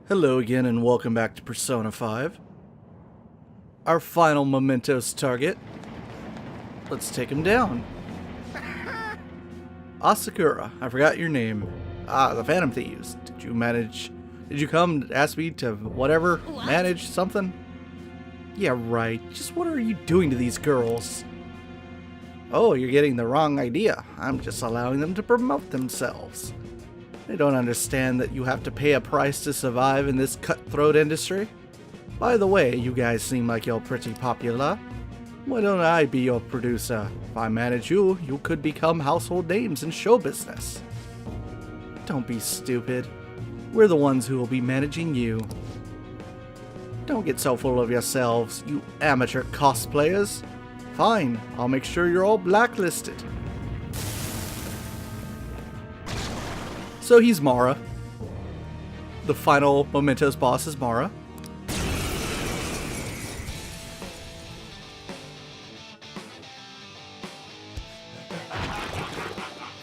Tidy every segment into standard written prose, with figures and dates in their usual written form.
Hello again and welcome back to Persona 5. Our final Mementos target. Let's take him down. Asakura, I forgot your name. The Phantom Thieves. Did you come to ask me to manage something? Yeah, right. Just what are you doing to these girls? Oh, you're getting the wrong idea. I'm just allowing them to promote themselves. They don't understand that you have to pay a price to survive in this cutthroat industry. By the way, you guys seem like you're pretty popular. Why don't I be your producer? If I manage you, you could become household names in show business. Don't be stupid. We're the ones who will be managing you. Don't get so full of yourselves, you amateur cosplayers. Fine, I'll make sure you're all blacklisted. So he's Mara. The final Mementos boss is Mara.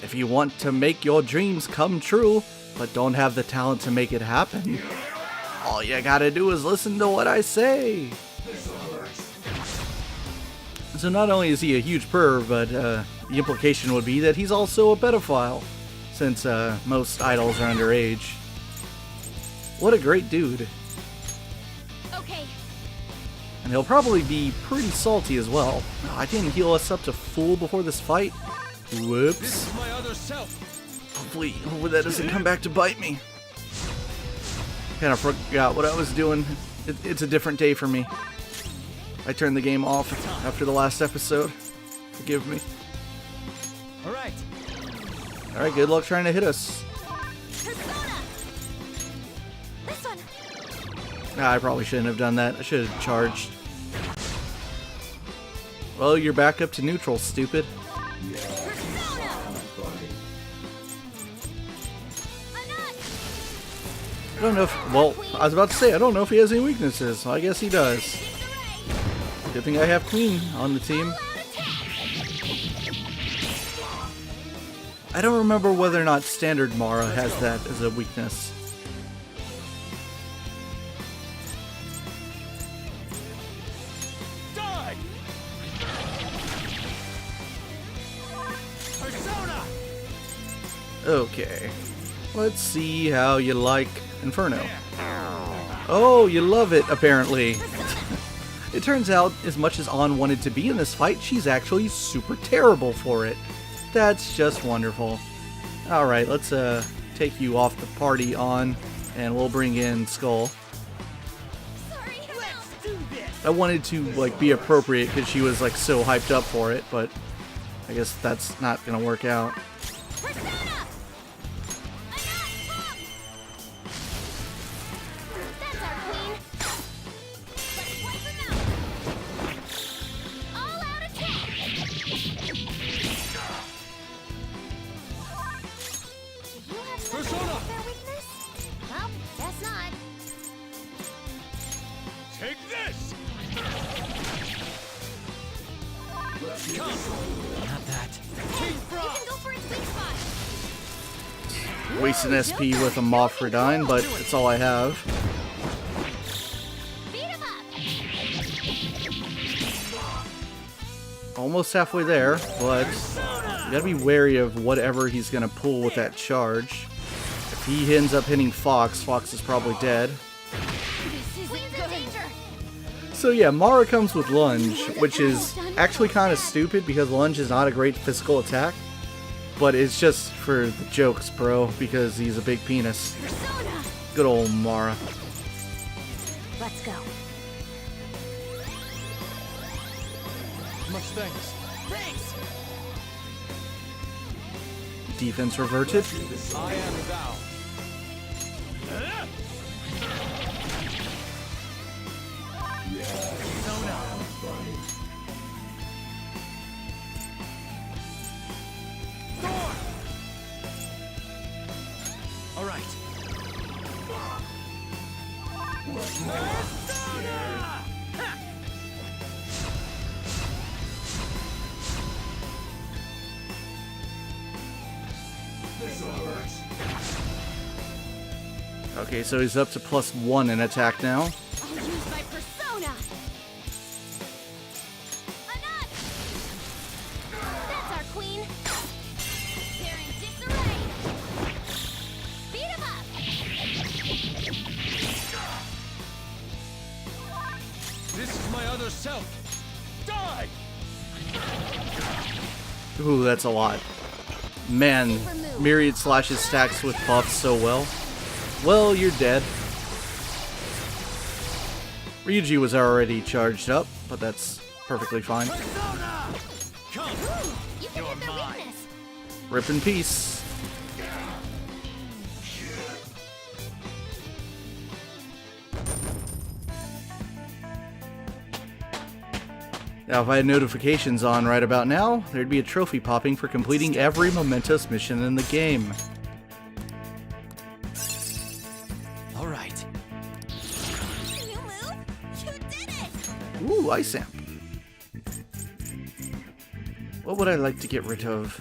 If you want to make your dreams come true, but don't have the talent to make it happen, all you gotta do is listen to what I say. So not only is he a huge perv, but the implication would be that he's also a pedophile, since most idols are underage. What a great dude. Okay. And he'll probably be pretty salty as well. Oh, I didn't heal us up to full before this fight. Whoops. This is my other self. Hopefully that doesn't come back to bite me. Kinda forgot what I was doing. It's a different day for me. I turned the game off after the last episode. Forgive me. Alright. Alright, good luck trying to hit us. Persona! This one! I probably shouldn't have done that. I should have charged. Well, you're back up to neutral, stupid. Persona! I don't know if... Well, I was about to say, I don't know if he has any weaknesses. I guess he does. Good thing I have Queen on the team. I don't remember whether or not Standard Mara has that as a weakness. Die! Persona! Okay. Let's see how you like Inferno. Oh, you love it, apparently. It turns out, as much as Ann wanted to be in this fight, she's actually super terrible for it. That's just wonderful. Alright, let's take you off the party, Ann, and we'll bring in Skull. Sorry. Let's do this! I wanted to be appropriate because she was so hyped up for it, but I guess that's not gonna work out. Persona! That's our queen. Let's wipe him out. All out attack. Do you have something Persona! with their weakness? Well, guess not. Take this! Come! Not that. King You Frost! can go for its weak spot. Waste an SP with a Moffredine, but it's all I have. Beat him up. Almost halfway there, but you gotta be wary of whatever he's gonna pull with that charge. If he ends up hitting Fox, Fox is probably dead. Queen's in danger. So yeah, Mara comes with Lunge, which is actually kind of stupid because Lunge is not a great physical attack. But it's just for the jokes, bro, because he's a big penis. Persona. Good old Mara. Let's go. Much thanks. Thanks! Defense reverted. I am thou. Persona! Thor! Alright. Persona! Ha! This hurts. Okay, so he's up to +1 in attack now. I'll use my persona. Enough. That's our queen. They're in disarray. Beat 'em up. This is my other self. Die! Ooh, that's a lot. Man, Myriad slashes stacks with buffs so well. Well, you're dead. Ryuji was already charged up, but that's perfectly fine. Persona! Come! You can hit their weakness. Rip in peace. Now, if I had notifications on right about now, there'd be a trophy popping for completing every Mementos mission in the game. All right. Can you move? You did it. Ooh, Ice Amp. What would I like to get rid of?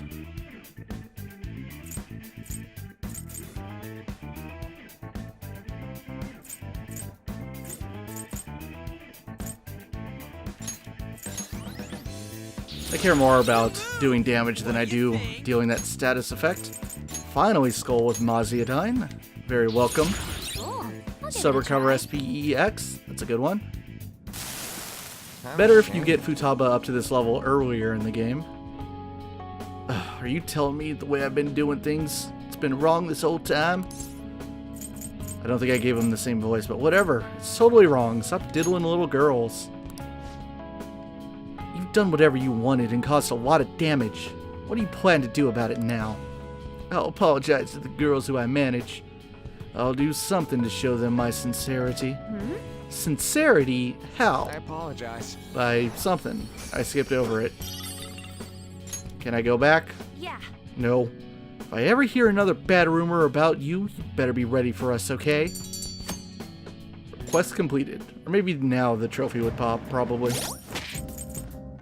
I care more about doing damage than I do dealing that status effect. Finally, Skull with Maziadine. Very welcome. Cool. I'll give Sub it a Recover try. SPEX. That's a good one. Better if you get Futaba up to this level earlier in the game. Are you telling me the way I've been doing things, it's been wrong this whole time? I don't think I gave him the same voice, but whatever. It's totally wrong. Stop diddling little girls. You've done whatever you wanted and caused a lot of damage. What do you plan to do about it now? I'll apologize to the girls who I manage. I'll do something to show them my sincerity. Sincerity? How? I apologize. By something. I skipped over it. Can I go back? Yeah. No. If I ever hear another bad rumor about you, you better be ready for us, okay? Quest completed. Or maybe now the trophy would pop, probably.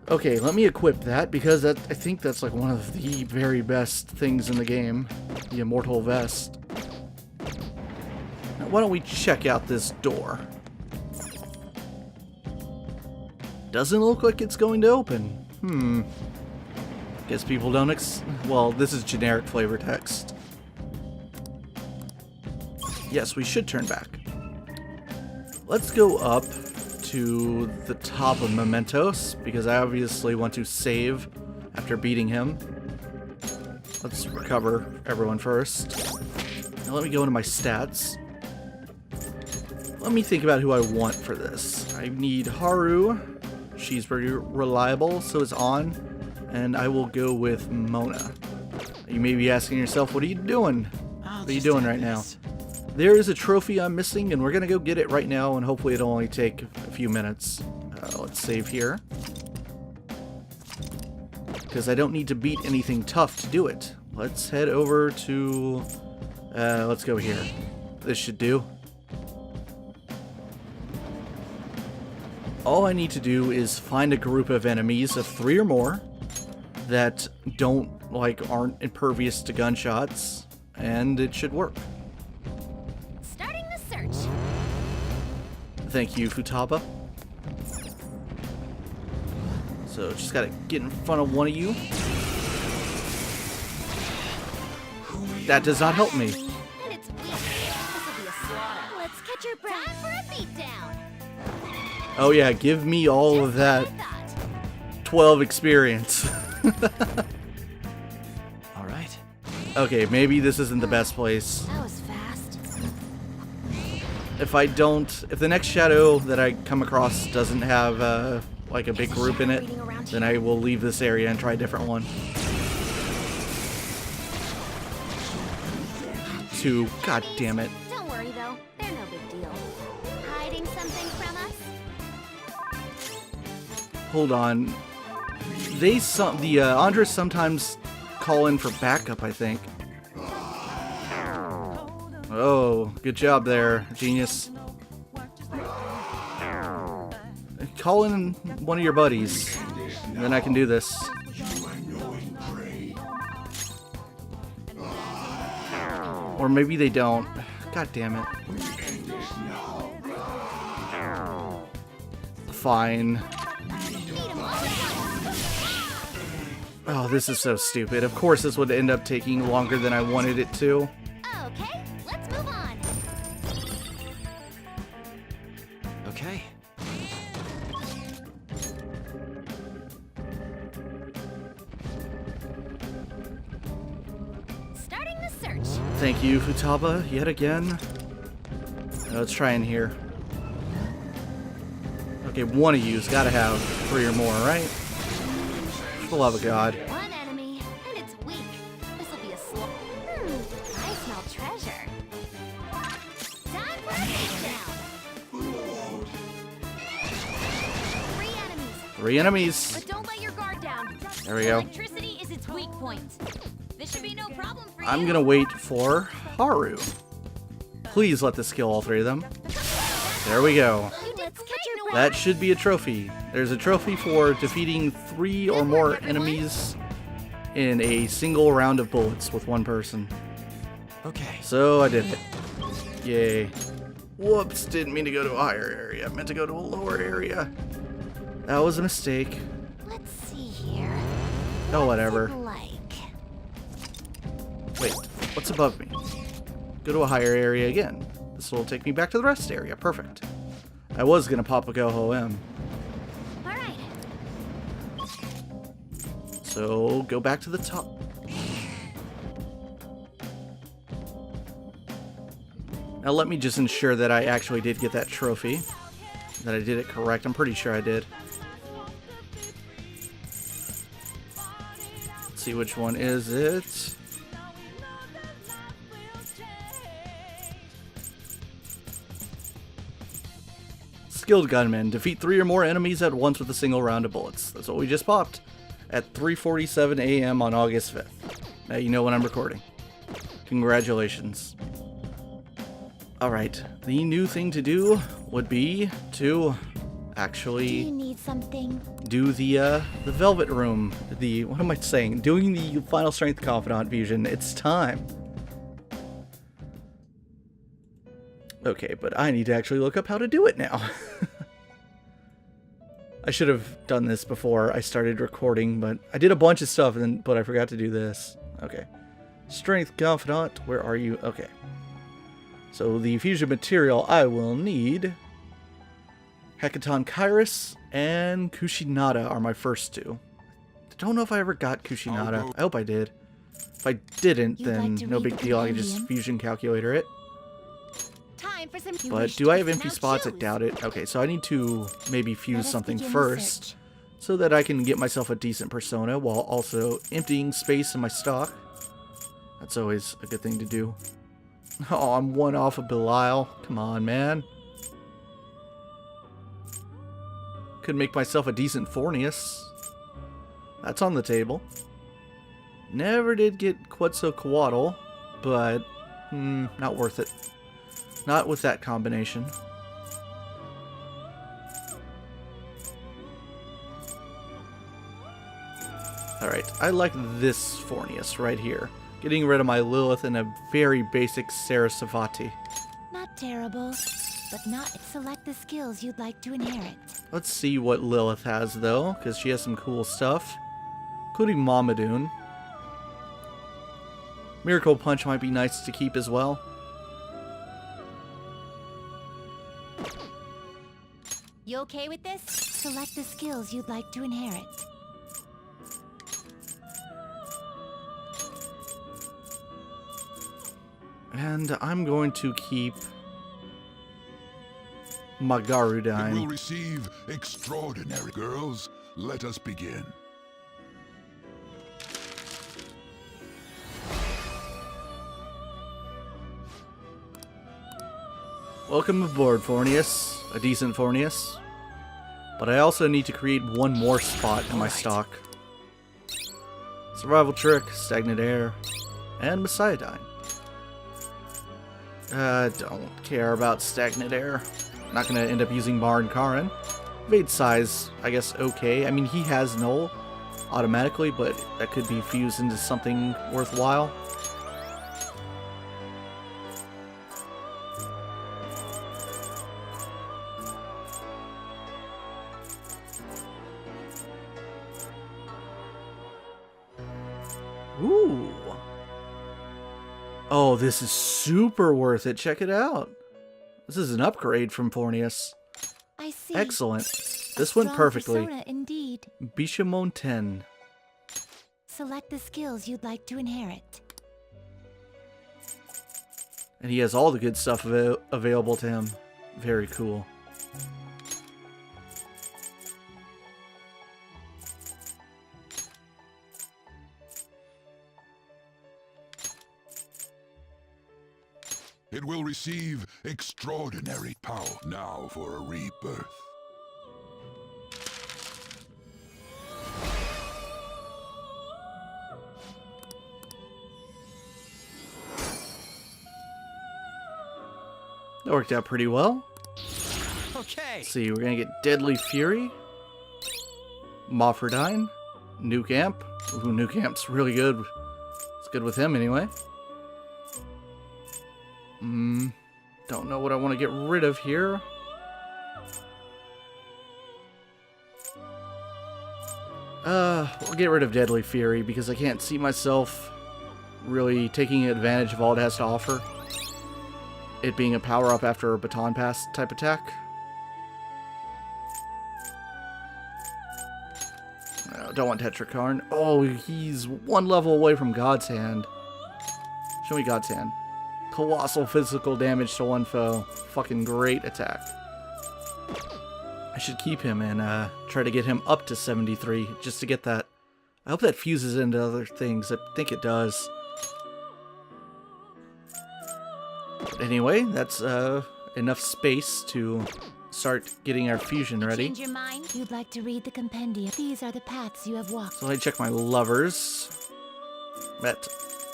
Okay, let me equip that, because I think that's like one of the very best things in the game. The Immortal Vest. Now, why don't we check out this door? Doesn't look like it's going to open. Guess people don't well, this is generic flavor text. Yes, we should turn back. Let's go up to the top of Mementos, because I obviously want to save after beating him. Let's recover everyone first. Now let me go into my stats. Let me think about who I want for this. I need Haru. She's very reliable, so is On. And I will go with Mona. You may be asking yourself, what are you doing? What are you doing right now? There is a trophy I'm missing, and we're going to go get it right now, and hopefully it'll only take a few minutes. Let's save here. Because I don't need to beat anything tough to do it. Let's head over to... let's go here. This should do. All I need to do is find a group of enemies of 3 or more that aren't impervious to gunshots, and it should work. Starting the search. Thank you, Futaba. So just gotta get in front of one of you. That does not help me. And it's weak. This'll be a slaughter. Let's catch your breath. Time for a beatdown. Oh yeah, give me all of that 12 experience. All right. Okay, maybe this isn't the best place. That was fast. If the next shadow that I come across doesn't have like a big group in it, then I will leave this area and try a different one. 2, god damn it. Don't worry though, they're no big deal. Hiding something from us? Hold on. The Andres sometimes call in for backup, I think. Oh, good job there, genius. Call in one of your buddies, and then I can do this. Or maybe they don't. God damn it. Fine. Oh, this is so stupid. Of course this would end up taking longer than I wanted it to. Okay, let's move on. Okay. Starting the search. Thank you, Futaba, yet again. Let's try in here. Okay, one of you's gotta have 3 or more, right? For the love of God. One enemy, and it's weak. This'll be a slow. I smell treasure. Time for a takedown. 3 enemies. 3 enemies. But don't let your guard down. There we go. Electricity is its weak point. This should be no problem for you. I'm gonna wait for Haru. Please let this kill all 3 of them. There we go. You did great. That should be a trophy. There's a trophy for defeating 3 or more enemies in a single round of bullets with 1 person. Okay. So I did it. Yay. Whoops, didn't mean to go to a higher area. I meant to go to a lower area. That was a mistake. Let's see here. Oh, whatever. Like. Wait, what's above me? Go to a higher area again. This will take me back to the rest area. Perfect. I was gonna pop a Go-Ho-M. All right. So go back to the top. Now let me just ensure that I actually did get that trophy. That I did it correct. I'm pretty sure I did. Let's see which one is it. Skilled gunman. Defeat 3 or more enemies at once with a single round of bullets. That's what we just popped at 3:47 a.m. on August 5th. Now you know when I'm recording. Congratulations. Alright, the new thing to do would be to actually You need something. do the Velvet Room. What am I saying? Doing the Final Strength Confidant fusion. It's time. Okay, but I need to actually look up how to do it now. I should have done this before I started recording, but I did a bunch of stuff, but I forgot to do this. Okay. Strength Confidant, where are you? Okay. So the fusion material I will need... Hecaton Kairos and Kushinada are my first 2. I don't know if I ever got Kushinada. I hope I did. If I didn't, then no big deal. I can just fusion calculator it. Time for some. But do I have empty spots? I doubt it. Okay, so I need to maybe fuse something first so that I can get myself a decent persona while also emptying space in my stock. That's always a good thing to do. Oh, I'm 1 off of Belial. Come on, man. Could make myself a decent Fornius. That's on the table. Never did get Quetzalcoatl, but not worth it. Not with that combination. Alright, I like this Fornius right here. Getting rid of my Lilith and a very basic Sarasvati. Not terrible, but not. Select the skills you'd like to inherit. Let's see what Lilith has, though, because she has some cool stuff. Including Mamadoon. Miracle Punch might be nice to keep as well. You okay with this? Select the skills you'd like to inherit. And I'm going to keep You will Magarudine. receive extraordinary girls. Let us begin. Welcome aboard, Fornius. A decent Fornius. But I also need to create 1 more spot in my stock. Survival Trick, Stagnant Air, and Messiadine. Don't care about Stagnant Air. Not gonna end up using Mar and Karin. Evade size, I guess, okay. I mean, he has Null automatically, but that could be fused into something worthwhile. Ooh. Oh, this is super worth it. Check it out. This is an upgrade from Fornius. I see. Excellent. A This went strong perfectly. persona indeed. Bishamon 10. Select the skills you'd like to inherit. And he has all the good stuff available to him. Very cool. It will receive extraordinary power now for a rebirth. That worked out pretty well. Okay. Let's see, we're gonna get Deadly Fury, Moffordine, Nuke Amp. Ooh, Nuke Amp's really good. It's good with him anyway. Don't know what I want to get rid of here. We'll get rid of Deadly Fury because I can't see myself really taking advantage of all it has to offer. It being a power-up after a baton pass type attack. No, don't want Tetrakarn. Oh, he's one level away from God's Hand. Show me God's Hand. Colossal physical damage to one foe. Fucking great attack. I should keep him and try to get him up to 73 just to get that. I hope that fuses into other things. I think it does. But anyway, that's enough space to start getting our fusion ready. Change your mind? You'd like to read the compendium. These are the paths you have walked. So let me check my lovers. At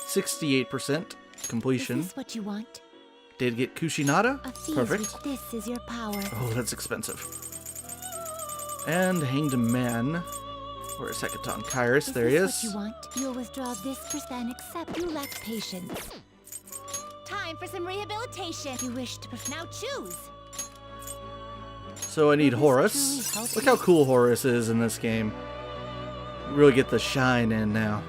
68% completion. Is this what you want? Did get Kushinada. A fuse Perfect. with this is your power. Oh, that's expensive. And Hanged Man. Where's Hecaton Kairos? There he This is. what you want? You'll withdraw this and accept. You lack patience. Time for some rehabilitation. You wish to now choose. So I need Will this Horus. truly help Look you? how cool Horus is in this game. Really get the shine in now.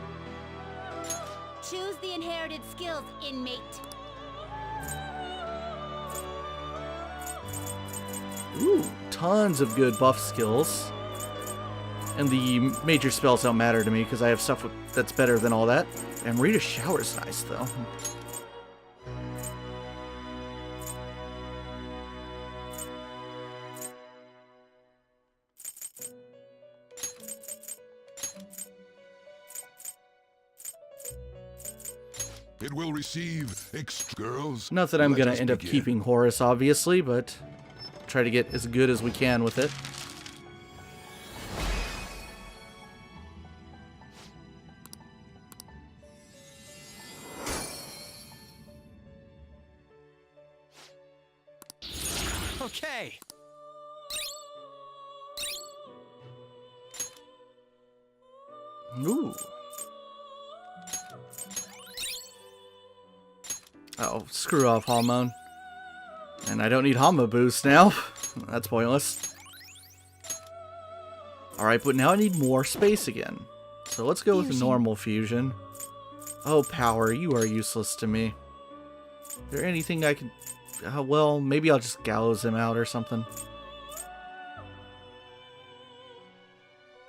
Choose the inherited skills, inmate. Ooh, tons of good buff skills. And the major spells don't matter to me because I have stuff that's better than all that. And Rita Shower's nice though. It will receive girls. Not that I'm let gonna us end up begin. keeping Horus, obviously, but try to get as good as we can with it. Okay. Ooh. Oh, screw off, Hormone. And I don't need Hama boost now. That's pointless. Alright, but now I need more space again. So let's go with the Fusion. normal fusion. Oh, Power, you are useless to me. Is there anything I can... well, maybe I'll just gallows him out or something.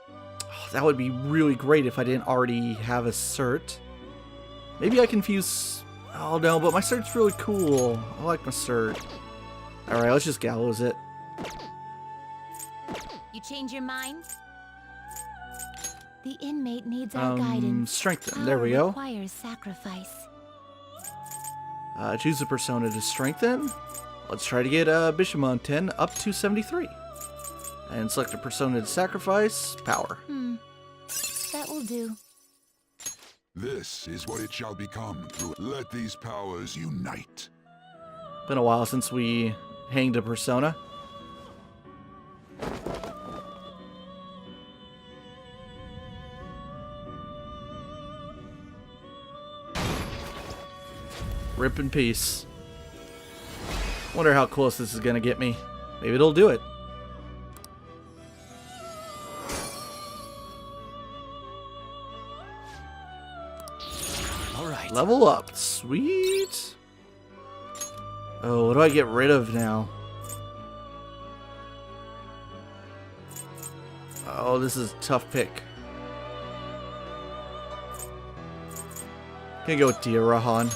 Oh, that would be really great if I didn't already have a cert. Maybe I can fuse... oh no, but my cert's really cool. I like my cert. Alright, let's just gallows it. You change your mind? The inmate needs our guidance. Strengthen. There we go. Requires sacrifice. Choose a persona to strengthen. Let's try to get Bishamon 10 up to 73. And select a persona to sacrifice. Power. That will do. This is what it shall become through. Let these powers unite. Been a while since we hanged a persona. Rip in peace. Wonder how close this is gonna get me. Maybe it'll do it. Level up. Sweet. Oh, what do I get rid of now? Oh, this is a tough pick. Gonna go with Rahan.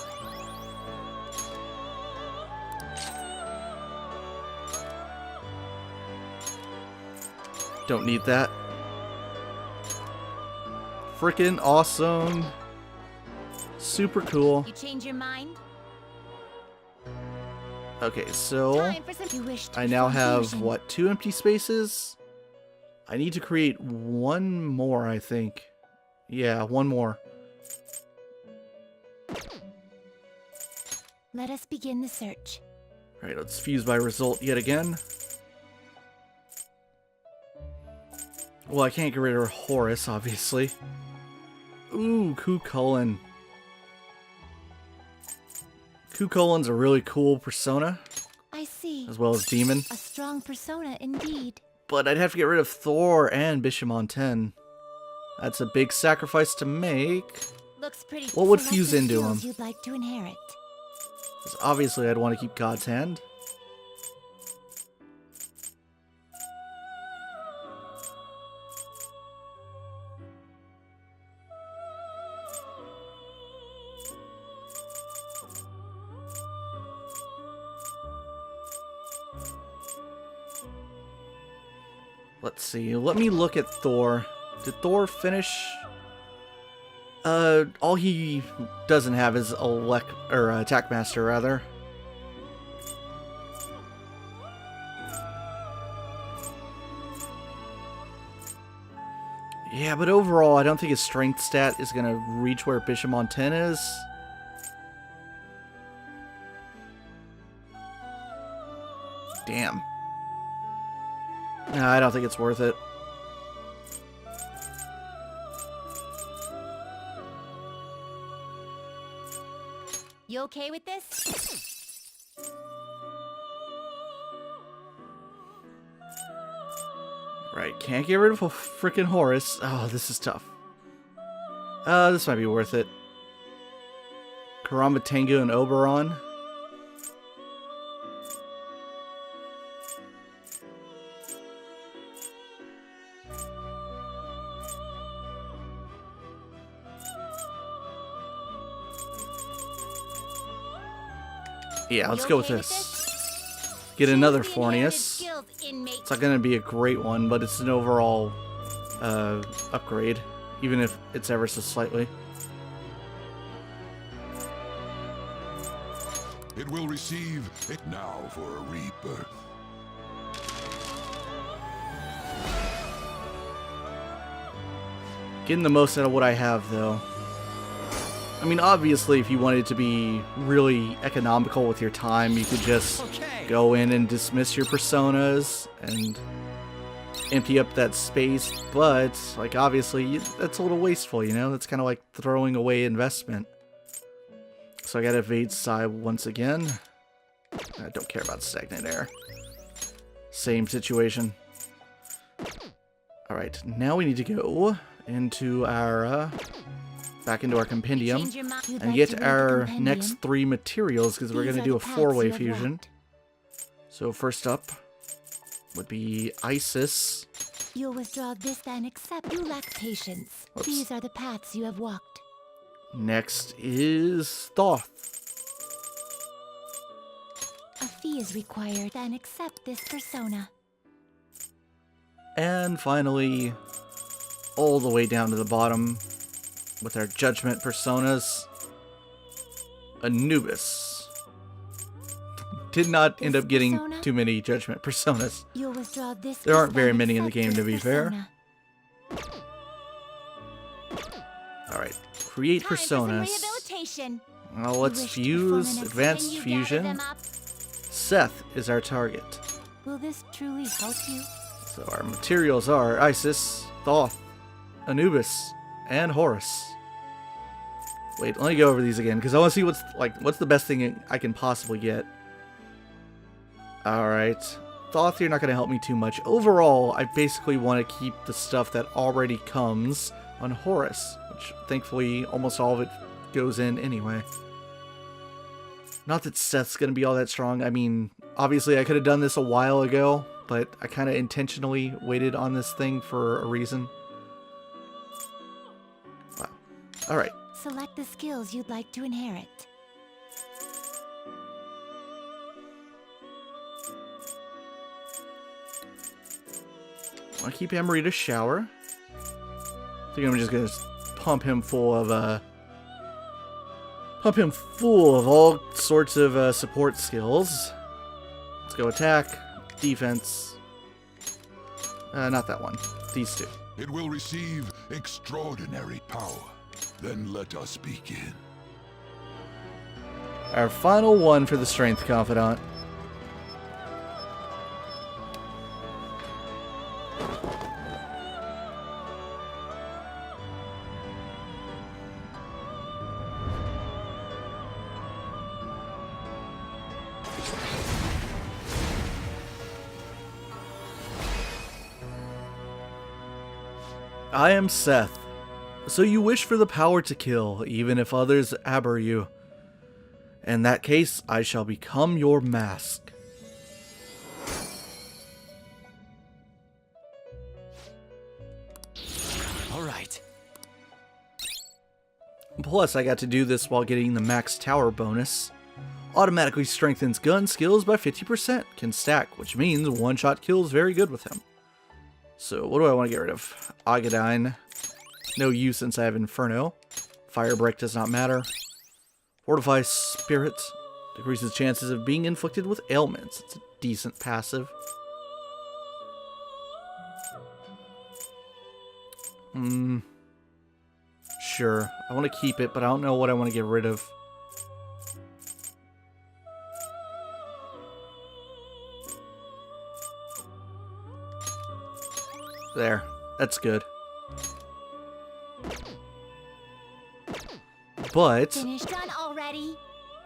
Don't need that. Freaking awesome. Super cool. You change your mind? Okay, so Time for some you wish to I now have, confusion. what, 2 empty spaces? I need to create one more, I think. Yeah, one more. Let us begin the search. Alright, let's fuse by result yet again. Well, I can't get rid of Horus, obviously. Ooh, Kukulkan. Kukulkan's a really cool persona, I see. as well as Demon. A strong persona indeed. But I'd have to get rid of Thor and Bishamon 10. That's a big sacrifice to make. Looks pretty. What would Select fuse the into skills him? You'd like to inherit. 'Cause obviously I'd want to keep God's Hand. Let's see. Let me look at Thor. Did Thor finish? All he doesn't have is Attack Master, rather. Yeah, but overall, I don't think his strength stat is gonna reach where Bishamon 10 is. Damn. No, I don't think it's worth it. You okay with this? Right, can't get rid of a freaking Horus. Oh, this is tough. This might be worth it. Karamba Tengu and Oberon. Yeah, let's You go with okay with this. Get another Choose the inherited Fornius. skills, inmate. It's not going to be a great one, but it's an overall upgrade, even if it's ever so slightly. It will receive it now for a rebirth. Getting the most out of what I have, though. I mean, obviously, if you wanted to be really economical with your time, you could just Okay. go in and dismiss your personas and empty up that space, but, like, obviously, that's a little wasteful, you know? That's kind of like throwing away investment. So I gotta evade Psy once again. I don't care about stagnant air. Same situation. Alright, now we need to go into our, back into our compendium Change your mind. You'd and like get to read the our compendium? next 3 materials, because we're These gonna are do the a paths 4-way you have fusion. walked. So first up would be Isis. You'll withdraw this and accept. You lack patience. Whoops. These are the paths you have walked. Next is Thoth. A fee is required and accept this persona. And finally, all the way down to the bottom with our Judgment personas, Anubis. Did not end This up getting persona? too many Judgment personas. You'll withdraw this. There aren't and very many in the accept game, to this be fair. persona. Alright, create Time for some personas. rehabilitation. Now You let's wish to perform fuse, an advanced Can you gather fusion. them up? Seth is our target. Will this truly help you? So our materials are Isis, Thoth, Anubis, and Horus. Wait, let me go over these again, because I want to see what's the best thing I can possibly get. Alright. Thoth, you're not going to help me too much. Overall, I basically want to keep the stuff that already comes on Horus, which thankfully almost all of it goes in anyway. Not that Seth's gonna be all that strong. I mean, obviously I could have done this a while ago, but I kind of intentionally waited on this thing for a reason. Wow. Alright. Select the skills you'd like to inherit. I want to keep Amarita shower. I think I'm just gonna pump him full of all sorts of support skills. Let's go attack, defense. Not that one. These two. It will receive extraordinary power. Then let us begin. Our final one for the Strength Confidant. I am Seth. So you wish for the power to kill, even if others abhor you. In that case, I shall become your mask. All right. Plus, I got to do this while getting the max tower bonus. Automatically strengthens gun skills by 50%. Can stack, which means one-shot kills very good with him. So, what do I want to get rid of? Agadine. No use since I have Inferno. Fire Break does not matter. Fortify Spirit. Decreases chances of being inflicted with ailments. It's a decent passive. Sure. I want to keep it, but I don't know what I want to get rid of. There. That's good. But Finished done already?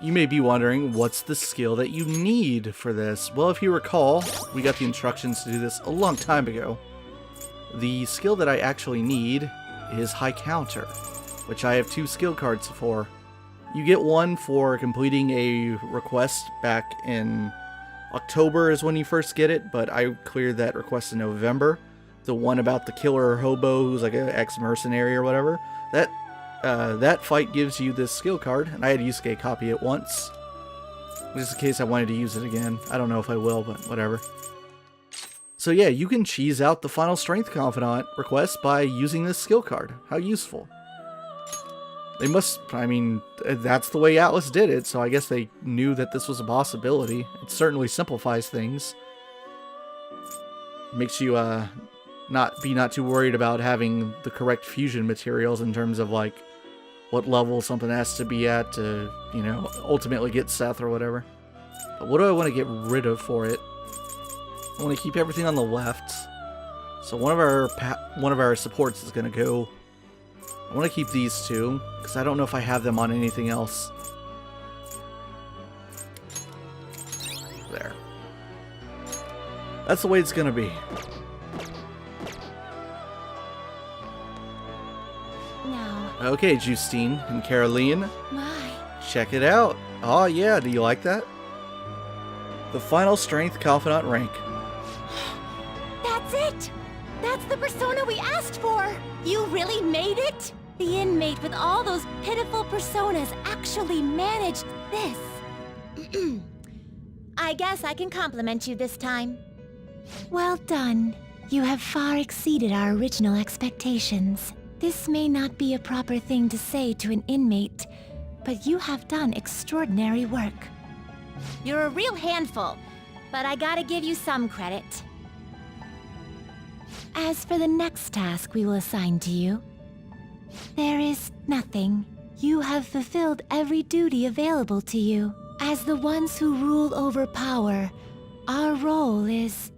you may be wondering, what's the skill that you need for this? Well, if you recall, we got the instructions to do this a long time ago. The skill that I actually need is High Counter, which I have 2 skill cards for. You get one for completing a request back in October is when you first get it, but I cleared that request in November. The one about the killer hobo who's like an ex-mercenary or whatever. That fight gives you this skill card, and I had Yusuke copy it once. Just in case I wanted to use it again. I don't know if I will, but whatever. So yeah, you can cheese out the final Strength Confidant request by using this skill card. How useful. They must, I mean, that's the way Atlas did it, so I guess they knew that this was a possibility. It certainly simplifies things. Makes you, not too worried about having the correct fusion materials in terms of, like, what level something has to be at to, you know, ultimately get Seth or whatever. But what do I want to get rid of for it? I want to keep everything on the left. So one of our supports is going to go. I want to keep these 2, because I don't know if I have them on anything else. There. That's the way it's going to be. Okay, Justine and Caroline, My. check it out. Oh yeah, do you like that? The final Strength Confidant rank. That's it! That's the persona we asked for! You really made it? The inmate with all those pitiful personas actually managed this. I guess I can compliment you this time. Well done. You have far exceeded our original expectations. This may not be a proper thing to say to an inmate, but you have done extraordinary work. You're a real handful, but I gotta give you some credit. As for the next task we will assign to you, there is nothing. You have fulfilled every duty available to you. As the ones who rule over power, our role is...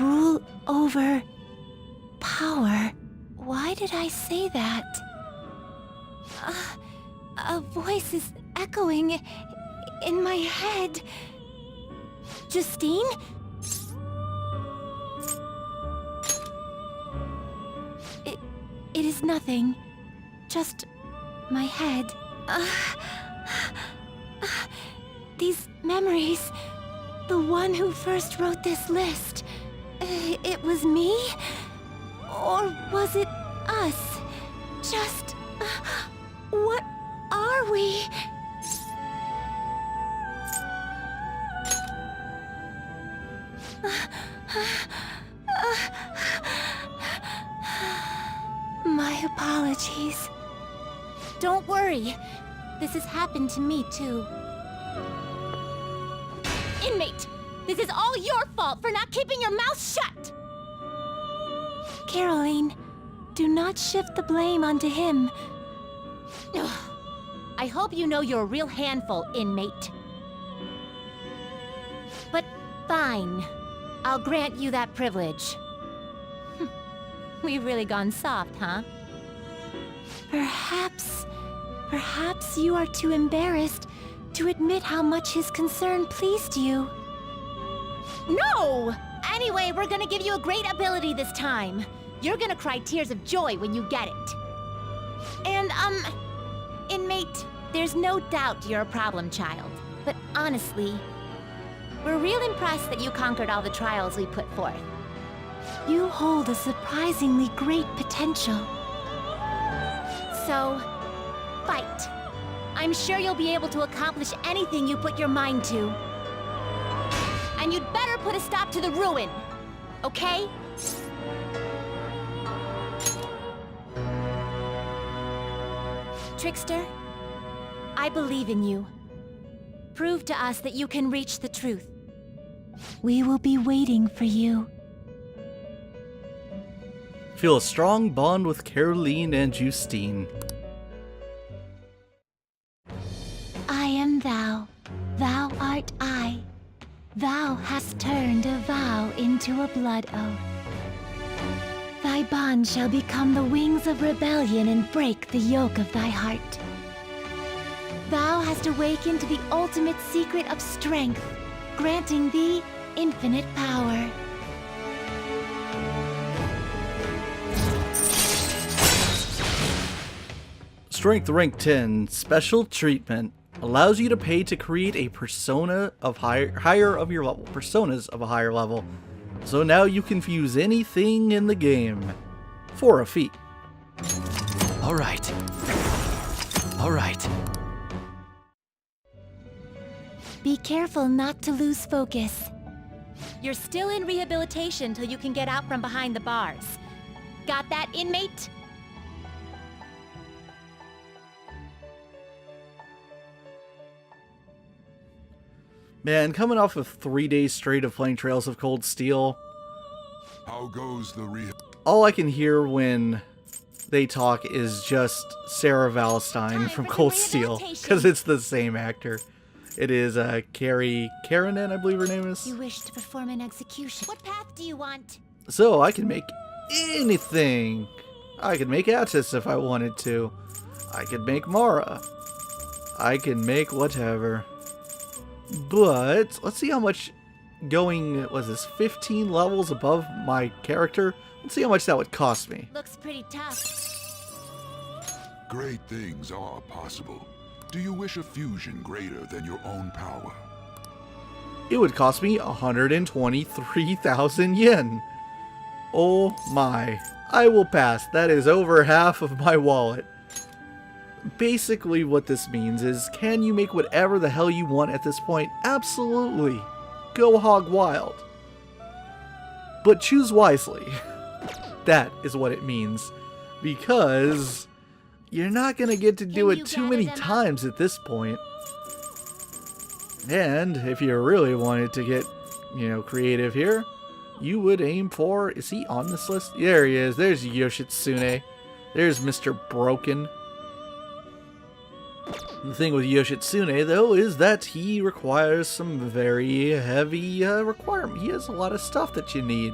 rule over... power. Why did I say that? A voice is echoing in my head. Justine? It is nothing. just my head. These memories. The one who first wrote this list. It was me? Or was it us? Just... what are we? My apologies. Don't worry. This has happened to me, too. Inmate! This is all your fault for not keeping your mouth shut! Caroline, do not shift the blame onto him. I hope you know you're a real handful, inmate. But fine. I'll grant you that privilege. We've really gone soft, huh? Perhaps you are too embarrassed to admit how much his concern pleased you. No! Anyway, we're gonna give you a great ability this time. You're gonna cry tears of joy when you get it. And, inmate, there's no doubt you're a problem child. But honestly, we're real impressed that you conquered all the trials we put forth. You hold a surprisingly great potential. So, fight. I'm sure you'll be able to accomplish anything you put your mind to. And you'd better put a stop to the ruin, okay? Trickster, I believe in you. Prove to us that you can reach the truth. We will be waiting for you. Feel a strong bond with Caroline and Justine. I am thou, thou art I. Thou hast turned a vow into a blood oath. Thy bond shall become the wings of rebellion and break the yoke of thy heart. Thou hast awakened to the ultimate secret of strength, granting thee infinite power. Strength rank 10, special treatment. Allows you to pay to create a persona of higher of your level. Personas of a higher level. So now you can fuse anything in the game. For a fee. Alright. Alright. Be careful not to lose focus. You're still in rehabilitation till you can get out from behind the bars. Got that, inmate? Man, coming off of 3 days straight of playing Trails of Cold Steel, How goes the all I can hear when they talk is just Sarah Valentine from Cold Steel, because it's the same actor. It is Carrie Karanen, I believe her name is. You wish to perform an execution. What path do you want? So I can make anything. I could make Attis if I wanted to. I could make Mara. I can make whatever. But let's see how much going, was this 15 levels above my character? Let's see how much that would cost me. Looks pretty tough. Great things are possible. Do you wish a fusion greater than your own power? It would cost me 123,000 yen. Oh my. I will pass. That is over half of my wallet. Basically what this means is, can you make whatever the hell you want at this point? Absolutely. Go hog wild. But choose wisely. That is what it means. Because you're not going to get to do it too many times at this point. And if you really wanted to get, creative here, you would aim for... Is he on this list? There he is. There's Yoshitsune. There's Mr. Broken. The thing with Yoshitsune, though, is that he requires some very heavy requirement. He has a lot of stuff that you need.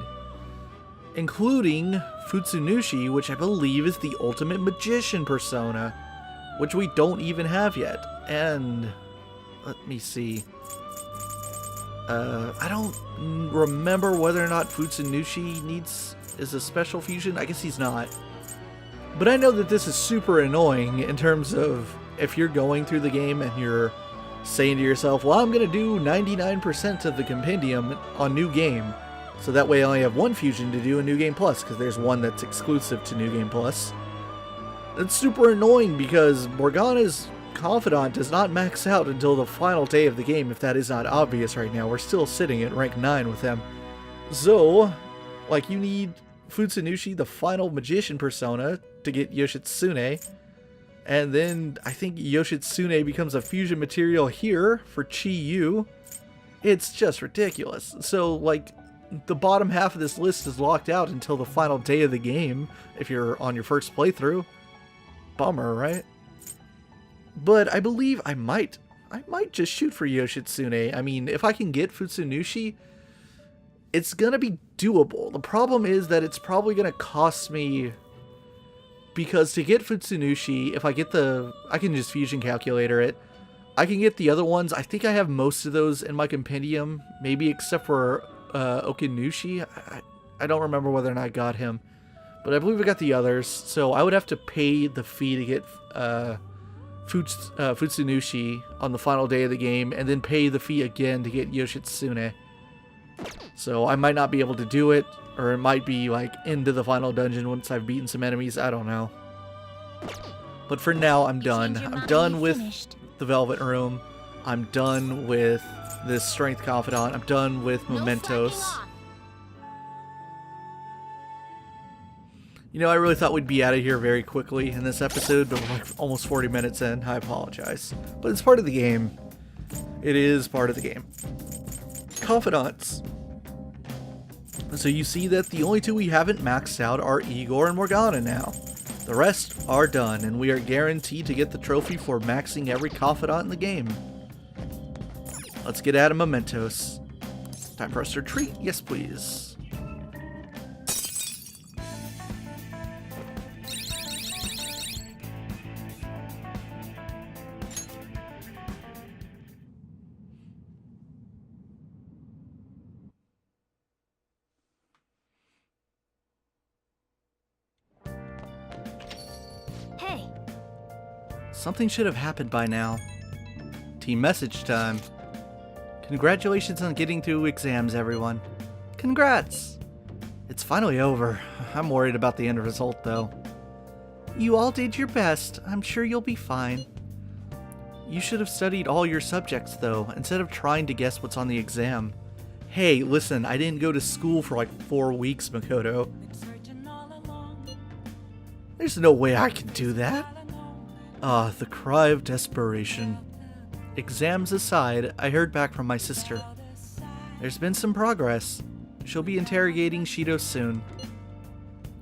Including Futsunushi, which I believe is the ultimate magician persona. Which we don't even have yet. And... let me see. I don't remember whether or not Futsunushi is a special fusion. I guess he's not. But I know that this is super annoying in terms of if you're going through the game and you're saying to yourself, well, I'm going to do 99% of the compendium on New Game. So that way I only have one fusion to do in New Game Plus, because there's one that's exclusive to New Game Plus. It's super annoying because Morgana's Confidant does not max out until the final day of the game, if that is not obvious right now. We're still sitting at rank 9 with them. So, like, you need Futsunushi, the final magician persona, to get Yoshitsune. And then I think Yoshitsune becomes a fusion material here for Chi-Yu. It's just ridiculous. So, like, the bottom half of this list is locked out until the final day of the game, if you're on your first playthrough. Bummer, right? But I believe I might just shoot for Yoshitsune. I mean, if I can get Futsunushi, it's gonna be doable. The problem is that it's probably gonna cost me, because to get Futsunushi, if I get I can just fusion calculator it. I can get the other ones. I think I have most of those in my compendium, maybe except for Okinushi. I don't remember whether or not I got him, but I believe I got the others. So I would have to pay the fee to get Futsunushi on the final day of the game, and then pay the fee again to get Yoshitsune. So I might not be able to do it, or it might be like into the final dungeon once I've beaten some enemies. I don't know. But for now, I'm done. I'm done with the Velvet Room. I'm done with this Strength Confidant. I'm done with Mementos. You know, I really thought we'd be out of here very quickly in this episode, but we're like almost 40 minutes in. I apologize. But it's part of the game. It is part of the game. Confidants. So you see that the only two we haven't maxed out are Igor and Morgana now. The rest are done, and we are guaranteed to get the trophy for maxing every confidant in the game. Let's get out of Mementos. Time for us to retreat. Yes, please. Hey. Something should have happened by now. Team message time. Congratulations on getting through exams, everyone. Congrats! It's finally over. I'm worried about the end result, though. You all did your best. I'm sure you'll be fine. You should have studied all your subjects, though, instead of trying to guess what's on the exam. Hey, listen, I didn't go to school for like 4 weeks, Makoto. There's no way I can do that. Ah, the cry of desperation. Exams aside, I heard back from my sister. There's been some progress. She'll be interrogating Shido soon.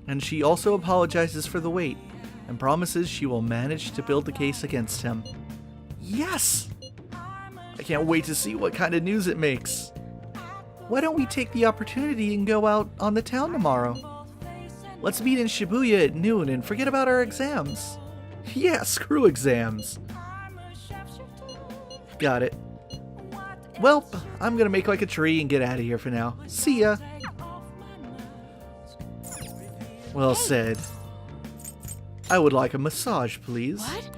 And she also apologizes for the wait, and promises she will manage to build the case against him. Yes! I can't wait to see what kind of news it makes. Why don't we take the opportunity and go out on the town tomorrow? Let's meet in Shibuya at noon and forget about our exams. Yeah, screw exams. Got it. Well, I'm gonna make like a tree and get out of here for now. See ya. Well said. I would like a massage, please. What?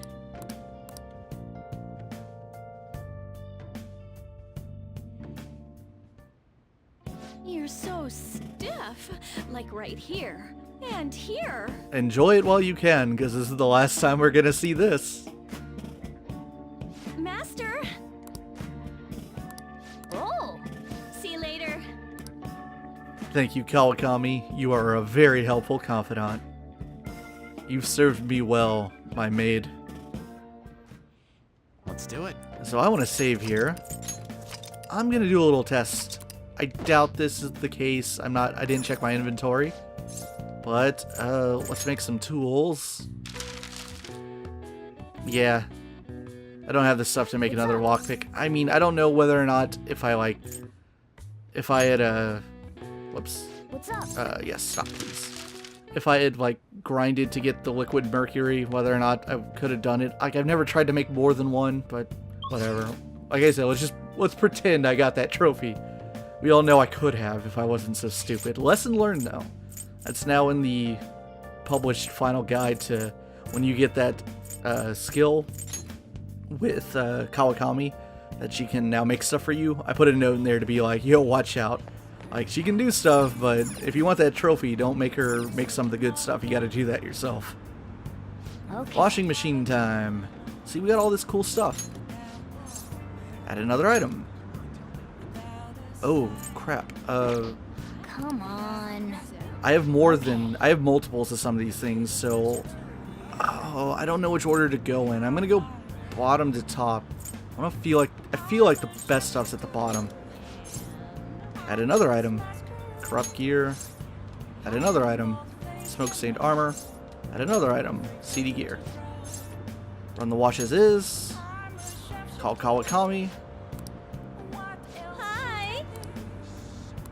You're so stiff. Like right here. And here. Enjoy it while you can, because this is the last time we're gonna see this. Master! Oh! See you later. Thank you, Kawakami. You are a very helpful confidant. You've served me well, my maid. Let's do it. So I want to save here. I'm gonna do a little test. I doubt this is the case. I didn't check my inventory. But, let's make some tools. Yeah. I don't have the stuff to make another lockpick. I mean, I don't know whether or not if I had, whoops. What's up? Yes, stop please. If I had, like, grinded to get the liquid mercury, whether or not I could have done it. Like, I've never tried to make more than one, but whatever. Like I said, let's pretend I got that trophy. We all know I could have if I wasn't so stupid. Lesson learned, though. That's now in the published final guide to when you get that skill with Kawakami that she can now make stuff for you. I put a note in there to be like, yo, watch out. Like, she can do stuff, but if you want that trophy, don't make her make some of the good stuff. You gotta do that yourself. Okay. Washing machine time. See, we got all this cool stuff. Add another item. Oh, crap. Come on. I have multiples of some of these things, so... Oh, I don't know which order to go in. I'm gonna go bottom to top. I feel like the best stuff's at the bottom. Add another item. Corrupt gear. Add another item. Smoke stained armor. Add another item. CD gear. Run the wash as is. Call Kawakami. Hi.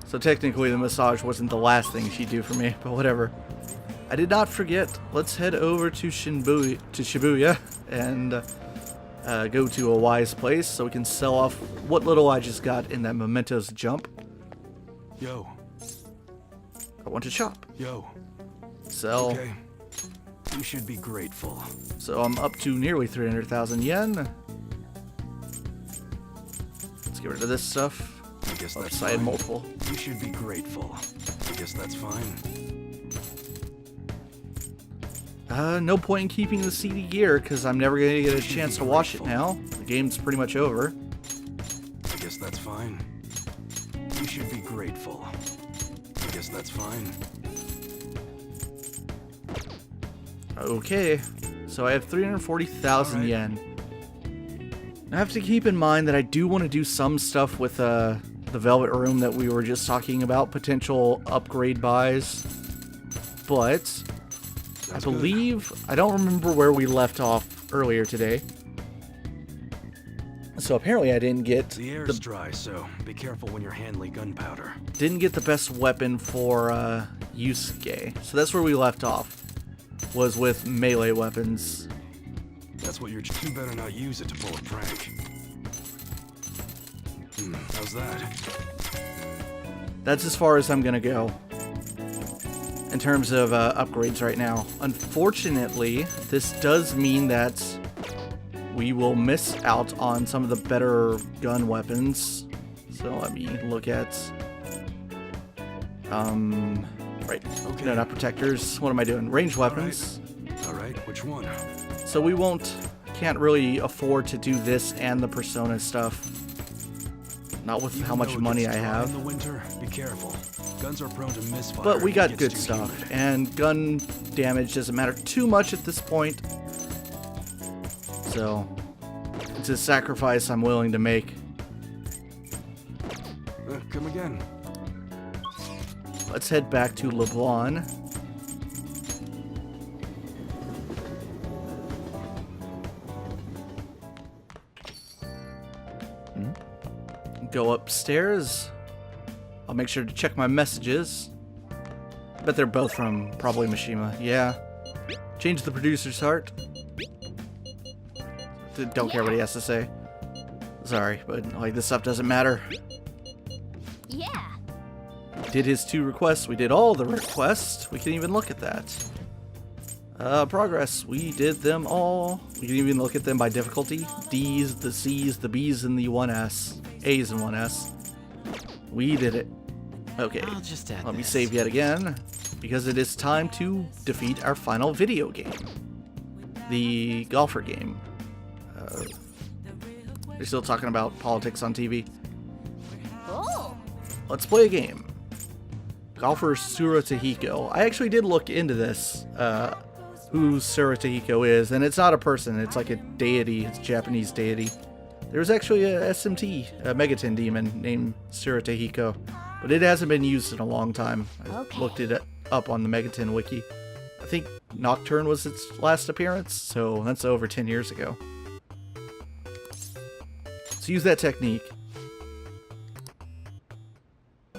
So technically the massage wasn't the last thing she'd do for me, but whatever. I did not forget. Let's head over to Shibuya and go to a wise place so we can sell off what little I just got in that Mementos jump. Yo. I want to shop. Yo. Sell. Okay. You should be grateful. So I'm up to nearly 300,000 yen. Let's get rid of this stuff. I guess that's Upside fine. multiple. You should be grateful. I guess that's fine. No point in keeping the CD gear because I'm never going to get a chance to wash it now. The game's pretty much over. I guess that's fine. You should be grateful. I guess that's fine. Okay, so I have 340,000 Alright. yen. I have to keep in mind that I do want to do some stuff with the Velvet Room that we were just talking about, potential upgrade buys. But I That's believe, I don't remember where we left off earlier today. So apparently I didn't get The air's dry, so be careful when you're handling gunpowder. the best weapon for Yusuke. So that's where we left off, was with melee weapons. That's what you better not use it to pull a prank. How's that? That's as far as I'm gonna go in terms of upgrades right now. Unfortunately, this does mean that we will miss out on some of the better gun weapons. So let me look at right. Okay. No, not protectors. What am I doing? Ranged weapons. Alright, which one? So we can't really afford to do this and the Persona stuff. Not with how Even much though it money gets I dry have. In the winter, be careful. Guns are prone to misfire. But we if it got gets good too stuff, humid. and gun damage doesn't matter too much at this point. So, it's a sacrifice I'm willing to make. Come again. Let's head back to Leblon. Go upstairs. I'll make sure to check my messages. Bet they're both from probably Mishima. Yeah. Change the producer's heart. Don't care what he has to say. Sorry, but like this stuff doesn't matter. Yeah. Did his 2 requests. We did all the requests. We can even look at that. Progress. We did them all. We can even look at them by difficulty. D's, the C's, the B's, and the 1S. A's and 1S. We did it. Okay. I'll just add Let me this. save yet again. Because it is time to defeat our final video game. The golfer game. They're still talking about politics on TV. Oh. Let's play a game. Golfer Sura Tahiko. I actually did look into this, who Sura Tahiko is, and it's not a person, it's like a deity, it's a Japanese deity. There's actually a SMT, a Megaton demon named Sura Tahiko, but it hasn't been used in a long time. I Okay. looked it up on the Megaton wiki. I think Nocturne was its last appearance, so that's over 10 years ago. Let's use that technique.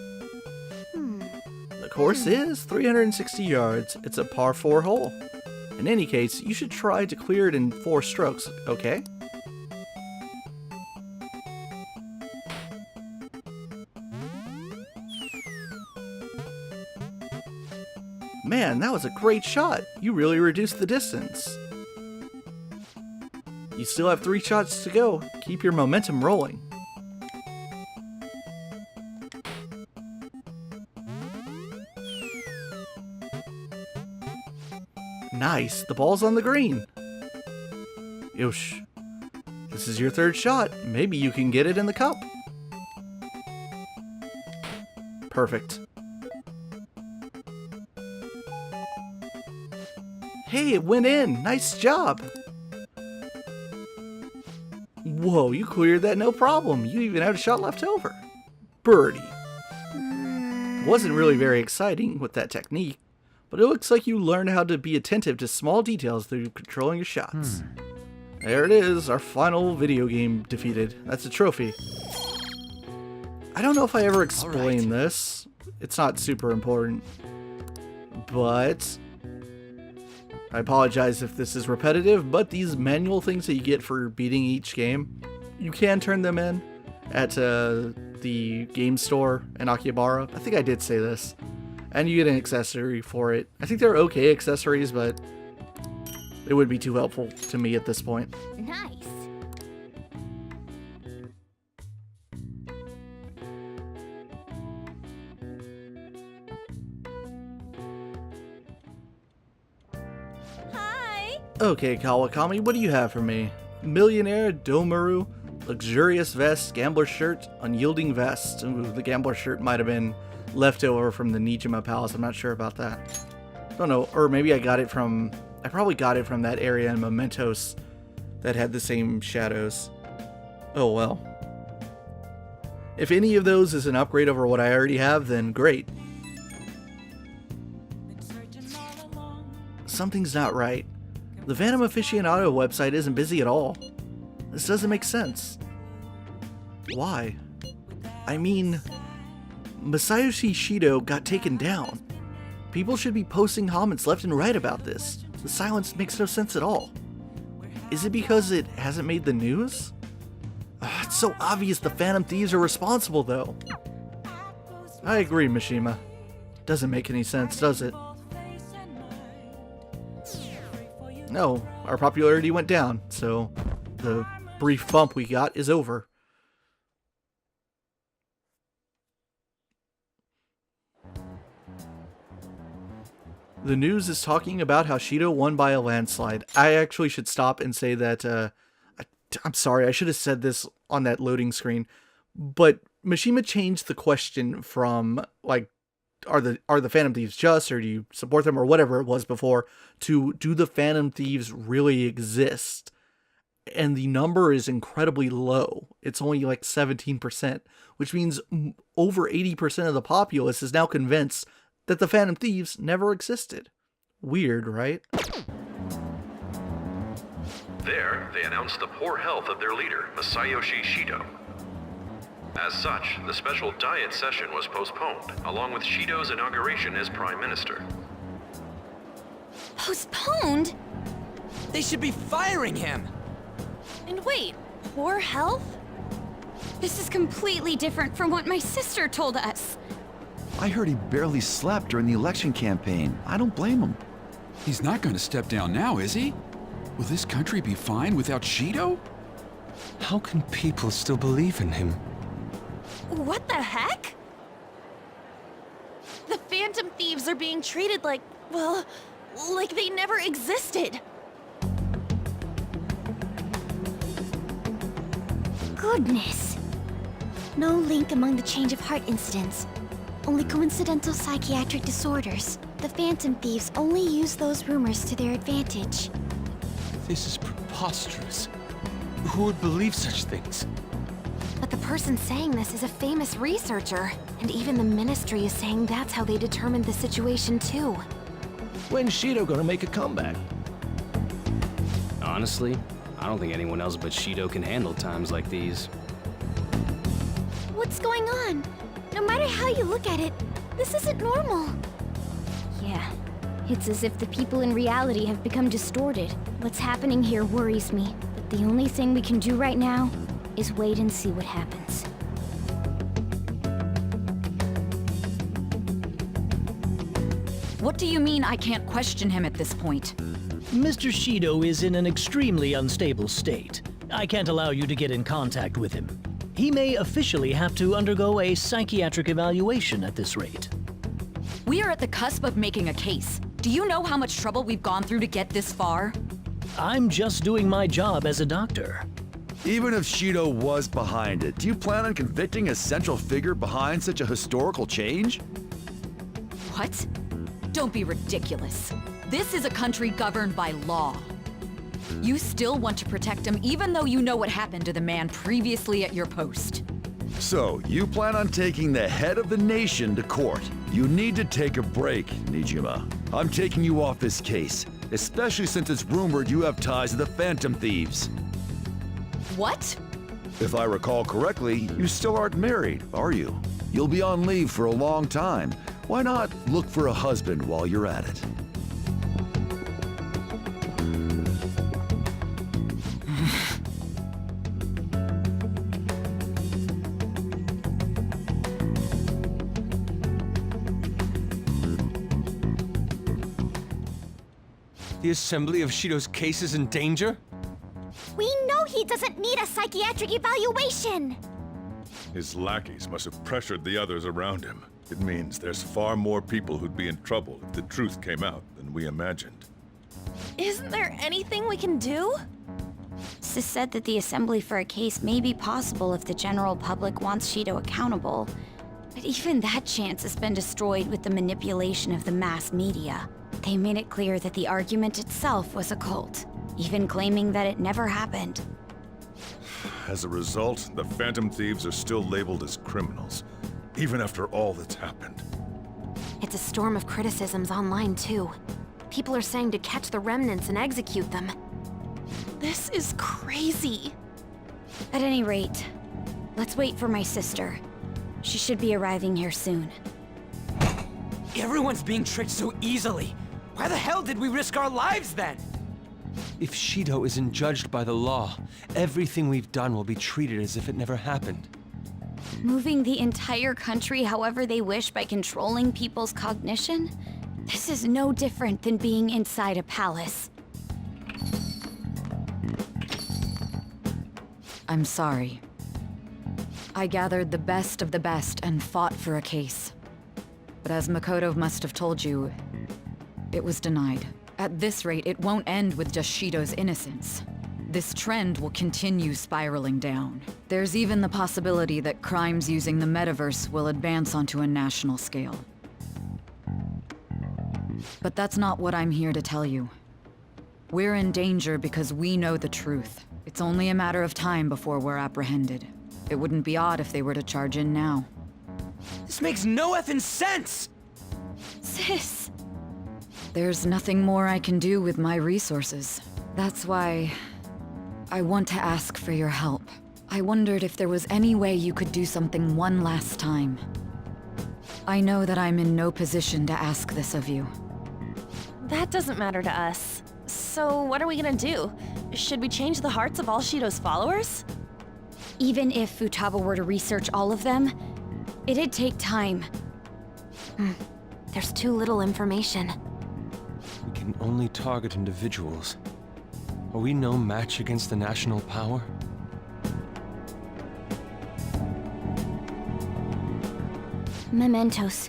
The course is 360 yards. It's a par 4 hole. In any case, you should try to clear it in 4 strokes, okay? Man, that was a great shot. You really reduced the distance. You still have 3 shots to go. Keep your momentum rolling. Nice, the ball's on the green. Yosh. This is your 3rd shot. Maybe you can get it in the cup. Perfect. Hey, it went in. Nice job. Whoa, you cleared that no problem. You even had a shot left over. Birdie. Wasn't really very exciting with that technique, but it looks like you learned how to be attentive to small details through controlling your shots. There it is, our final video game defeated. That's a trophy. I don't know if I ever explained this. It's not super important. But I apologize if this is repetitive, but these manual things that you get for beating each game, you can turn them in at the game store in Akihabara. I think I did say this. And you get an accessory for it. I think they're okay accessories, but it would be too helpful to me at this point. Nice. Hi. Okay, Kawakami, what do you have for me? Millionaire, Domaru, luxurious vest, gambler shirt, unyielding vest. Ooh, the gambler shirt might have been leftover from the Nijima Palace. I'm not sure about that. Don't know, or maybe I probably got it from that area in Mementos that had the same shadows. Oh well. If any of those is an upgrade over what I already have, then great. Something's not right. The Phantom Aficionado website isn't busy at all. This doesn't make sense. Why? I mean, Masayoshi Shido got taken down. People should be posting comments left and right about this. The silence makes no sense at all. Is it because it hasn't made the news? It's so obvious the Phantom Thieves are responsible, though. I agree, Mishima. Doesn't make any sense, does it? No, our popularity went down, so the brief bump we got is over. The news is talking about how Shido won by a landslide. I actually should stop and say that, I'm sorry, I should have said this on that loading screen, but Mishima changed the question from, like, are the Phantom Thieves just, or do you support them, or whatever it was before, to do the Phantom Thieves really exist? And the number is incredibly low. It's only like 17%, which means over 80% of the populace is now convinced that the Phantom Thieves never existed. Weird, right? There, they announced the poor health of their leader, Masayoshi Shido. As such, the special Diet session was postponed, along with Shido's inauguration as Prime Minister. Postponed? They should be firing him! And wait, poor health? This is completely different from what my sister told us. I heard he barely slept during the election campaign. I don't blame him. He's not going to step down now, is he? Will this country be fine without Shido? How can people still believe in him? What the heck? The Phantom Thieves are being treated like, well, like they never existed. Goodness. No link among the change of heart incidents. Only coincidental psychiatric disorders. The Phantom Thieves only use those rumors to their advantage. This is preposterous. Who would believe such things? But the person saying this is a famous researcher, and even the Ministry is saying that's how they determined the situation too. When's Shido gonna make a comeback? Honestly, I don't think anyone else but Shido can handle times like these. What's going on? No matter how you look at it, this isn't normal. Yeah, it's as if the people in reality have become distorted. What's happening here worries me, but the only thing we can do right now is wait and see what happens. What do you mean I can't question him at this point? Mr. Shido is in an extremely unstable state. I can't allow you to get in contact with him. He may officially have to undergo a psychiatric evaluation at this rate. We are at the cusp of making a case. Do you know how much trouble we've gone through to get this far? I'm just doing my job as a doctor. Even if Shido was behind it, do you plan on convicting a central figure behind such a historical change? What? Don't be ridiculous. This is a country governed by law. You still want to protect him even though you know what happened to the man previously at your post. So, you plan on taking the head of the nation to court. You need to take a break, Nijima. I'm taking you off this case, especially since it's rumored you have ties to the Phantom Thieves. What? If I recall correctly, you still aren't married, are you? You'll be on leave for a long time. Why not look for a husband while you're at it? The assembly of Shido's case is in danger? We know he doesn't need a psychiatric evaluation! His lackeys must have pressured the others around him. It means there's far more people who'd be in trouble if the truth came out than we imagined. Isn't there anything we can do? Sis said that the assembly for a case may be possible if the general public wants Shido accountable. But even that chance has been destroyed with the manipulation of the mass media. They made it clear that the argument itself was a cult, even claiming that it never happened. As a result, the Phantom Thieves are still labeled as criminals, even after all that's happened. It's a storm of criticisms online, too. People are saying to catch the remnants and execute them. This is crazy. At any rate, let's wait for my sister. She should be arriving here soon. Everyone's being tricked so easily. Why the hell did we risk our lives then? If Shido isn't judged by the law, everything we've done will be treated as if it never happened. Moving the entire country however they wish by controlling people's cognition? This is no different than being inside a palace. I'm sorry. I gathered the best of the best and fought for a case. But as Makoto must have told you, it was denied. At this rate, it won't end with just Shido's innocence. This trend will continue spiraling down. There's even the possibility that crimes using the metaverse will advance onto a national scale. But that's not what I'm here to tell you. We're in danger because we know the truth. It's only a matter of time before we're apprehended. It wouldn't be odd if they were to charge in now. This makes no effing sense! Sis! There's nothing more I can do with my resources. That's why I want to ask for your help. I wondered if there was any way you could do something one last time. I know that I'm in no position to ask this of you. That doesn't matter to us. So what are we gonna do? Should we change the hearts of all Shido's followers? Even if Futaba were to research all of them, it'd take time. There's too little information. We can only target individuals. Are we no match against the national power? Mementos.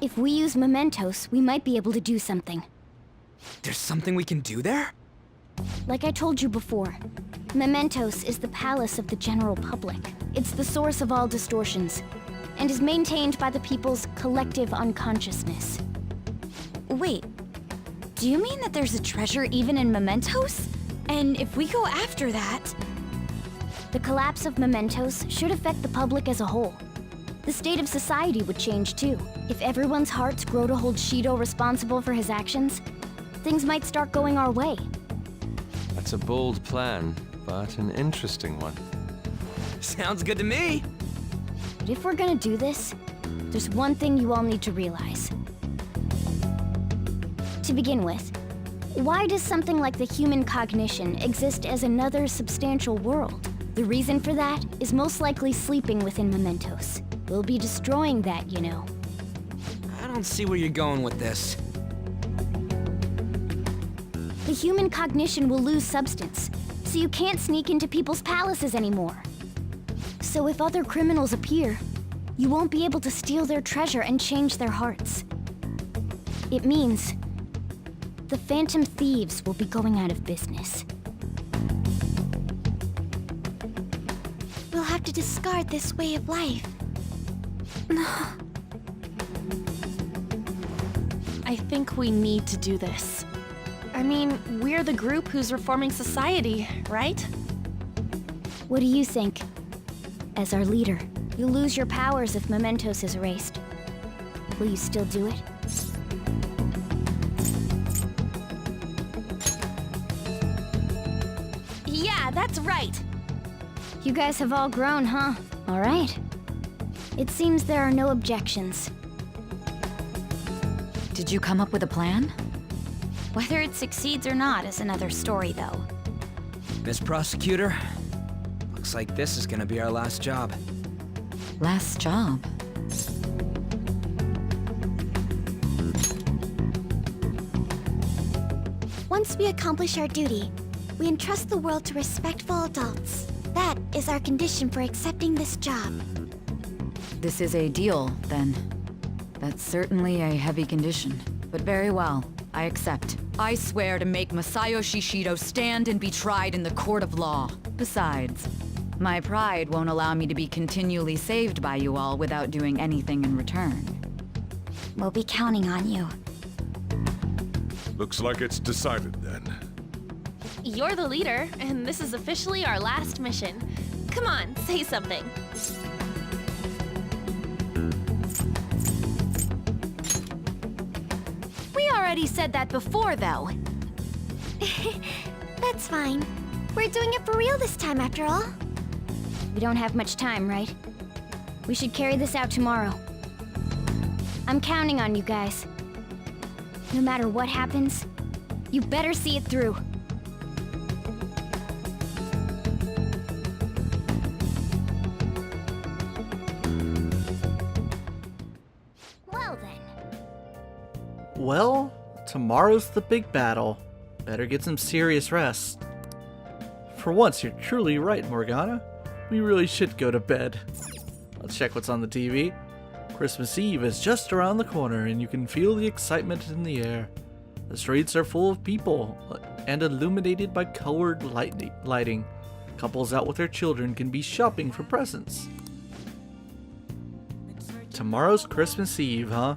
If we use Mementos, we might be able to do something. There's something we can do there? Like I told you before, Mementos is the palace of the general public. It's the source of all distortions, and is maintained by the people's collective unconsciousness. Wait, do you mean that there's a treasure even in Mementos? And if we go after that... The collapse of Mementos should affect the public as a whole. The state of society would change too. If everyone's hearts grow to hold Shido responsible for his actions, things might start going our way. That's a bold plan, but an interesting one. Sounds good to me! But if we're gonna do this, there's one thing you all need to realize. To begin with, why does something like the human cognition exist as another substantial world? The reason for that is most likely sleeping within Mementos. We'll be destroying that, you know. I don't see where you're going with this. The human cognition will lose substance, so you can't sneak into people's palaces anymore. So if other criminals appear, you won't be able to steal their treasure and change their hearts. It means the Phantom Thieves will be going out of business. We'll have to discard this way of life. I think we need to do this. I mean, we're the group who's reforming society, right? What do you think? As our leader, you'll lose your powers if Mementos is erased. Will you still do it? Yeah, that's right. You guys have all grown, huh? All right. It seems there are no objections. Did you come up with a plan? Whether it succeeds or not is another story, though. Miss Prosecutor, looks like this is gonna be our last job. Last job? Once we accomplish our duty, we entrust the world to respectful adults. That is our condition for accepting this job. This is a deal, then. That's certainly a heavy condition. But very well, I accept. I swear to make Masayoshi Shido stand and be tried in the court of law. Besides, my pride won't allow me to be continually saved by you all without doing anything in return. We'll be counting on you. Looks like it's decided then. You're the leader, and this is officially our last mission. Come on, say something. We already said that before, though. That's fine. We're doing it for real this time, after all. We don't have much time, right? We should carry this out tomorrow. I'm counting on you guys. No matter what happens, you better see it through. Well then. Well, tomorrow's the big battle. Better get some serious rest. For once, you're truly right, Morgana. We really should go to bed. Let's check what's on the TV. Christmas Eve is just around the corner and you can feel the excitement in the air. The streets are full of people and illuminated by colored lighting. Couples out with their children can be shopping for presents. Tomorrow's Christmas Eve, huh?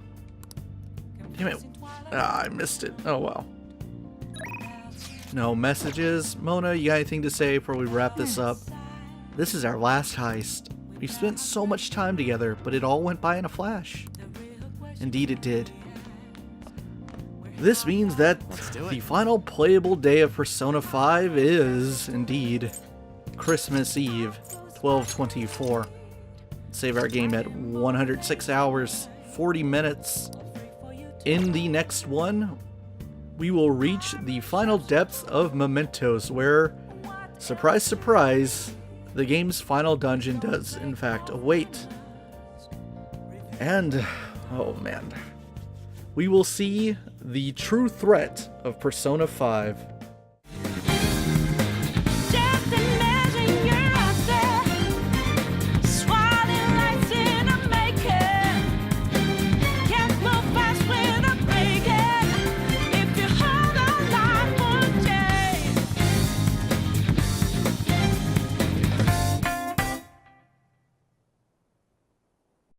Damn it. I missed it. Oh well. No messages. Mona, you got anything to say before we wrap this up? This is our last heist. We spent so much time together, but it all went by in a flash. Indeed it did. This means that the final playable day of Persona 5 is, indeed, Christmas Eve, 12/24. Save our game at 106 hours, 40 minutes. In the next one, we will reach the final depths of Mementos, where, surprise, surprise, the game's final dungeon does, in fact, await. And, oh man, we will see the true threat of Persona 5